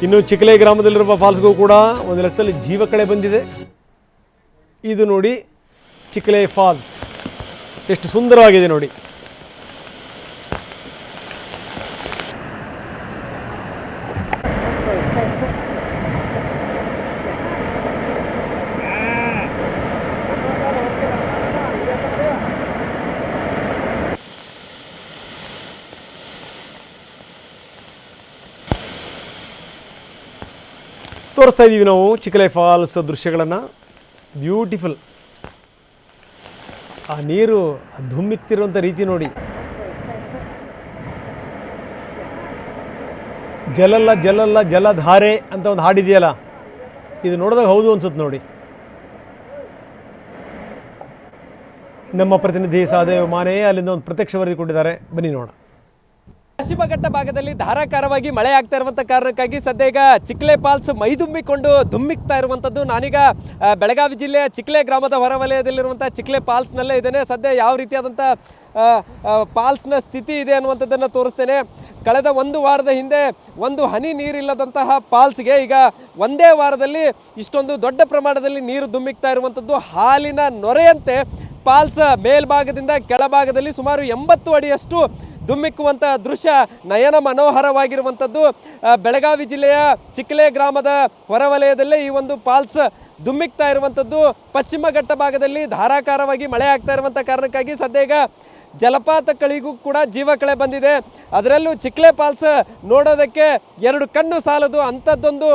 ಇನ್ನು ಚಿಕ್ಕಲೆ ಗ್ರಾಮದಲ್ಲಿರುವ ಫಾಲ್ಸ್ಗೂ ಕೂಡ ಒಂದು ಲೆಕ್ಕದಲ್ಲಿ ಜೀವಕಳೆ ಬಂದಿದೆ. ಇದು ನೋಡಿ ಚಿಕ್ಕಲೆ ಫಾಲ್ಸ್ ಎಷ್ಟು ಸುಂದರವಾಗಿದೆ ನೋಡಿ. ತೋರಿಸ್ತಾ ಇದ್ದೀವಿ ನಾವು ಚಿಕ್ಕಲೆ ಫಾಲ್ಸ್ ದೃಶ್ಯಗಳನ್ನು. ಬ್ಯೂಟಿಫುಲ್. ಆ ನೀರು ಧುಮ್ಮಿಕ್ತಿರುವಂಥ ರೀತಿ ನೋಡಿ. ಜಲಲ್ಲ ಜಲಲ್ಲ ಜಲಧಾರೆ ಅಂತ ಒಂದು ಹಾಡಿದೆಯಲ್ಲ, ಇದು ನೋಡಿದಾಗ ಹೌದು ಅನ್ಸುತ್ತೆ ನೋಡಿ. ನಮ್ಮ ಪ್ರತಿನಿಧಿ ಸಹದೇವ್ ಮಾನೆ ಅಲ್ಲಿಂದ ಒಂದು ಪ್ರತ್ಯಕ್ಷ ವರದಿ ಕೊಟ್ಟಿದ್ದಾರೆ, ಬನ್ನಿ ನೋಡೋಣ. ಪಶ್ಚಿಮ ಘಟ್ಟ ಭಾಗದಲ್ಲಿ ಧಾರಾಕಾರವಾಗಿ ಮಳೆ ಆಗ್ತಾ ಇರುವಂಥ ಕಾರಣಕ್ಕಾಗಿ ಸದ್ಯ ಈಗ ಚಿಕ್ಕಲೆ ಫಾಲ್ಸ್ ಮೈದುಂಬಿಕೊಂಡು ಧುಮ್ಮಿಕ್ತಾ ಇರುವಂಥದ್ದು. ನಾನೀಗ ಬೆಳಗಾವಿ ಜಿಲ್ಲೆಯ ಚಿಕ್ಕಲೆ ಗ್ರಾಮದ ಹೊರವಲಯದಲ್ಲಿರುವಂಥ ಚಿಕ್ಕಲೆ ಫಾಲ್ಸ್ನಲ್ಲೇ ಇದ್ದೇನೆ. ಸದ್ಯ ಯಾವ ರೀತಿಯಾದಂಥ ಫಾಲ್ಸ್ನ ಸ್ಥಿತಿ ಇದೆ ಅನ್ನುವಂಥದ್ದನ್ನು ತೋರಿಸ್ತೇನೆ. ಕಳೆದ ಒಂದು ವಾರದ ಹಿಂದೆ ಒಂದು ಹನಿ ನೀರಿಲ್ಲದಂತಹ ಫಾಲ್ಸ್ಗೆ ಈಗ ಒಂದೇ ವಾರದಲ್ಲಿ ಇಷ್ಟೊಂದು ದೊಡ್ಡ ಪ್ರಮಾಣದಲ್ಲಿ ನೀರು ಧುಮ್ಮಿಕ್ತಾ ಇರುವಂಥದ್ದು. ಹಾಲಿನ ನೊರೆಯಂತೆ ಫಾಲ್ಸ್ ಮೇಲ್ಭಾಗದಿಂದ ಕೆಳಭಾಗದಲ್ಲಿ ಸುಮಾರು 80 ಅಡಿಯಷ್ಟು ಧುಮ್ಮಿಕ್ಕುವಂಥ ದೃಶ್ಯ ನಯನ ಮನೋಹರವಾಗಿರುವಂಥದ್ದು. ಬೆಳಗಾವಿ ಜಿಲ್ಲೆಯ ಚಿಕ್ಕಲೆ ಗ್ರಾಮದ ಹೊರವಲಯದಲ್ಲೇ ಈ ಒಂದು ಫಾಲ್ಸ್ ಧುಮ್ಮಿಕ್ತಾ ಇರುವಂಥದ್ದು. ಪಶ್ಚಿಮ ಘಟ್ಟ ಭಾಗದಲ್ಲಿ ಧಾರಾಕಾರವಾಗಿ ಮಳೆ ಆಗ್ತಾ ಇರುವಂಥ ಕಾರಣಕ್ಕಾಗಿ ಸದ್ಯ ಈಗ ಜಲಪಾತಗಳಿಗೂ ಕೂಡ ಜೀವಕಳೆ ಬಂದಿದೆ. ಅದರಲ್ಲೂ ಚಿಕ್ಕಲೆ ಫಾಲ್ಸ್ ನೋಡೋದಕ್ಕೆ ಎರಡು ಕಣ್ಣು ಸಾಲದು ಅಂಥದ್ದೊಂದು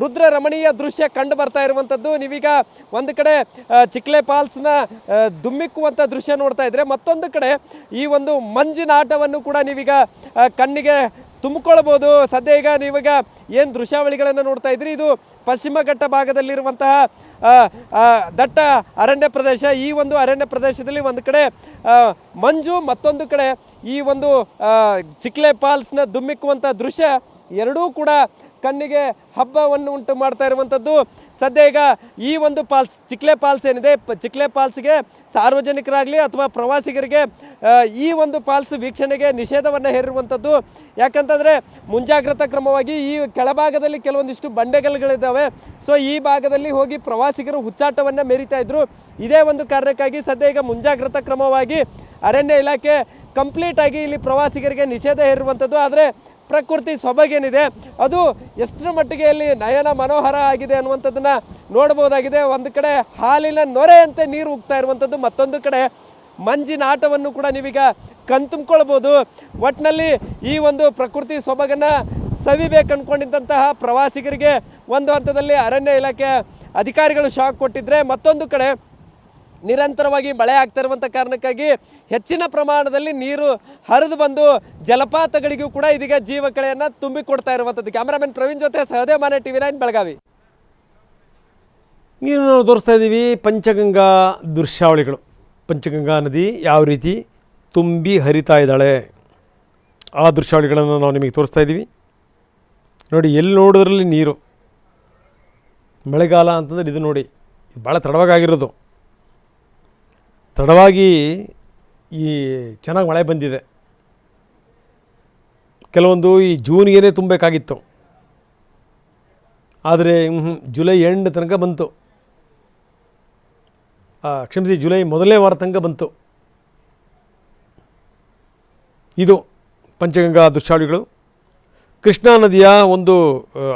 ರುದ್ರ ರಮಣೀಯ ದೃಶ್ಯ ಕಂಡು ಬರ್ತಾ ಇರುವಂಥದ್ದು. ನೀವೀಗ ಒಂದು ಕಡೆ ಚಿಕ್ಕಲೆ ಫಾಲ್ಸ್ನ ಧುಮ್ಮಿಕ್ಕುವಂಥ ದೃಶ್ಯ ನೋಡ್ತಾ ಇದ್ರೆ, ಮತ್ತೊಂದು ಕಡೆ ಈ ಒಂದು ಮಂಜಿನ ಆಟವನ್ನು ಕೂಡ ನೀವೀಗ ಕಣ್ಣಿಗೆ ತುಂಬಿಕೊಳ್ಬೋದು. ಸದ್ಯ ಈಗ ನೀವೀಗ ಏನು ದೃಶ್ಯಾವಳಿಗಳನ್ನು ನೋಡ್ತಾ ಇದ್ರಿ, ಇದು ಪಶ್ಚಿಮ ಘಟ್ಟ ಭಾಗದಲ್ಲಿರುವಂತಹ ದಟ್ಟ ಅರಣ್ಯ ಪ್ರದೇಶ. ಈ ಒಂದು ಅರಣ್ಯ ಪ್ರದೇಶದಲ್ಲಿ ಒಂದು ಕಡೆ ಮಂಜು, ಮತ್ತೊಂದು ಕಡೆ ಈ ಒಂದು ಚಿಕ್ಕಲೆ ಫಾಲ್ಸ್ನ ಧುಮ್ಮಿಕ್ಕುವಂಥ ದೃಶ್ಯ ಎರಡೂ ಕೂಡ ಕಣ್ಣಿಗೆ ಹಬ್ಬವನ್ನು ಉಂಟು ಮಾಡ್ತಾ ಇರುವಂಥದ್ದು. ಸದ್ಯ ಈಗ ಈ ಒಂದು ಫಾಲ್ಸ್ ಚಿಕ್ಕಲೆ ಫಾಲ್ಸ್ ಏನಿದೆ, ಚಿಕ್ಕಲೆ ಫಾಲ್ಸ್ಗೆ ಸಾರ್ವಜನಿಕರಾಗಲಿ ಅಥವಾ ಪ್ರವಾಸಿಗರಿಗೆ ಈ ಒಂದು ಫಾಲ್ಸ್ ವೀಕ್ಷಣೆಗೆ ನಿಷೇಧವನ್ನು ಹೇರಿರುವಂಥದ್ದು. ಯಾಕಂತಂದರೆ ಮುಂಜಾಗ್ರತಾ ಕ್ರಮವಾಗಿ ಈ ಕೆಳಭಾಗದಲ್ಲಿ ಕೆಲವೊಂದಿಷ್ಟು ಬಂಡೆಗಲ್ಲುಗಳಿದ್ದಾವೆ. ಸೊ ಈ ಭಾಗದಲ್ಲಿ ಹೋಗಿ ಪ್ರವಾಸಿಗರು ಹುಚ್ಚಾಟವನ್ನು ಮೆರಿತಾ ಇದ್ರು. ಇದೇ ಒಂದು ಕಾರಣಕ್ಕಾಗಿ ಸದ್ಯ ಈಗ ಮುಂಜಾಗ್ರತಾ ಕ್ರಮವಾಗಿ ಅರಣ್ಯ ಇಲಾಖೆ ಕಂಪ್ಲೀಟ್ ಆಗಿ ಇಲ್ಲಿ ಪ್ರವಾಸಿಗರಿಗೆ ನಿಷೇಧ ಹೇರಿರುವಂಥದ್ದು. ಆದರೆ ಪ್ರಕೃತಿ ಸೊಬಗೇನಿದೆ ಅದು ಎಷ್ಟರ ಮಟ್ಟಿಗೆ ಅಲ್ಲಿ ನಯನ ಮನೋಹರ ಆಗಿದೆ ಅನ್ನುವಂಥದ್ದನ್ನು ನೋಡ್ಬೋದಾಗಿದೆ. ಒಂದು ಕಡೆ ಹಾಲಿನ ನೊರೆಯಂತೆ ನೀರು ಉಗ್ತಾ ಇರುವಂಥದ್ದು, ಮತ್ತೊಂದು ಕಡೆ ಮಂಜಿನ ಆಟವನ್ನು ಕೂಡ ನೀವೀಗ ಕಣ್ತುಂಬ್ಕೊಳ್ಬೋದು. ಒಟ್ಟಿನಲ್ಲಿ ಈ ಒಂದು ಪ್ರಕೃತಿ ಸೊಬಗನ್ನು ಸವಿಬೇಕು ಅಂದ್ಕೊಂಡಿದ್ದಂತಹ ಪ್ರವಾಸಿಗರಿಗೆ ಒಂದು ಹಂತದಲ್ಲಿ ಅರಣ್ಯ ಇಲಾಖೆ ಅಧಿಕಾರಿಗಳು ಶಾಕ್ ಕೊಟ್ಟಿದ್ರೆ, ಮತ್ತೊಂದು ಕಡೆ ನಿರಂತರವಾಗಿ ಮಳೆ ಆಗ್ತಾ ಇರುವಂಥ ಕಾರಣಕ್ಕಾಗಿ ಹೆಚ್ಚಿನ ಪ್ರಮಾಣದಲ್ಲಿ ನೀರು ಹರಿದು ಬಂದು ಜಲಪಾತಗಳಿಗೂ ಕೂಡ ಇದೀಗ ಜೀವಕಳೆಯನ್ನು ತುಂಬಿಕೊಡ್ತಾ ಇರುವಂಥದ್ದು. ಕ್ಯಾಮರಾಮನ್ ಪ್ರವೀಣ್ ಜೊತೆ ಸಹದೇವ್ ಮಾನೆ, TV9 ಬೆಳಗಾವಿ. ನೀನು ನಾವು ತೋರಿಸ್ತಾ ಇದ್ದೀವಿ ಪಂಚಗಂಗಾ ದೃಶ್ಯಾವಳಿಗಳು. ಪಂಚಗಂಗಾ ನದಿ ಯಾವ ರೀತಿ ತುಂಬಿ ಹರಿತಾ ಇದ್ದಾಳೆ ಆ ದೃಶ್ಯಾವಳಿಗಳನ್ನು ನಾವು ನಿಮಗೆ ತೋರಿಸ್ತಾ ಇದ್ದೀವಿ ನೋಡಿ. ಎಲ್ಲಿ ನೋಡೋದ್ರಲ್ಲಿ ನೀರು. ಮಳೆಗಾಲ ಅಂತಂದರೆ ಇದು ನೋಡಿ, ಇದು ಭಾಳ ತಡವಾಗಿರೋದು. ತಡವಾಗಿ ಈ ಚೆನ್ನಾಗಿ ಮಳೆ ಬಂದಿದೆ. ಕೆಲವೊಂದು ಈ ಜೂನ್ಗೇ ತುಂಬಬೇಕಾಗಿತ್ತು, ಆದರೆ ಜುಲೈ ಎಂಡ್ ತನಕ ಬಂತು. ಕ್ಷಮಿಸಿ, ಜುಲೈ ಮೊದಲನೇ ವಾರ ತನಕ ಬಂತು. ಇದು ಪಂಚಗಂಗಾ ದೃಶ್ಯಾವಳಿಗಳು. ಕೃಷ್ಣಾ ನದಿಯ ಒಂದು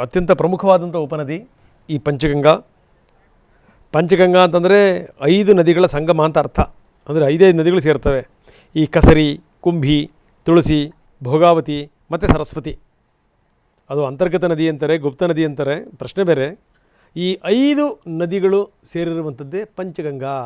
ಅತ್ಯಂತ ಪ್ರಮುಖವಾದಂಥ ಉಪನದಿ ಈ ಪಂಚಗಂಗಾ. ಪಂಚಗಂಗಾ ಅಂತಂದರೆ 5 ನದಿಗಳ ಸಂಗಮ ಅಂತ ಅರ್ಥ. ಅಂದರೆ 5 ನದಿಗಳು ಸೇರ್ತವೆ. ಈ ಕಸರಿ, ಕುಂಭಿ, ತುಳಸಿ, ಭೋಗಾವತಿ ಮತ್ತು ಸರಸ್ವತಿ. ಅದು ಅಂತರ್ಗತ ನದಿ ಅಂತಾರೆ, ಗುಪ್ತ ನದಿ ಅಂತಾರೆ, ಪ್ರಶ್ನೆ ಬೇರೆ. ಈ 5 ನದಿಗಳು ಸೇರಿರುವಂಥದ್ದೇ ಪಂಚಗಂಗಾ.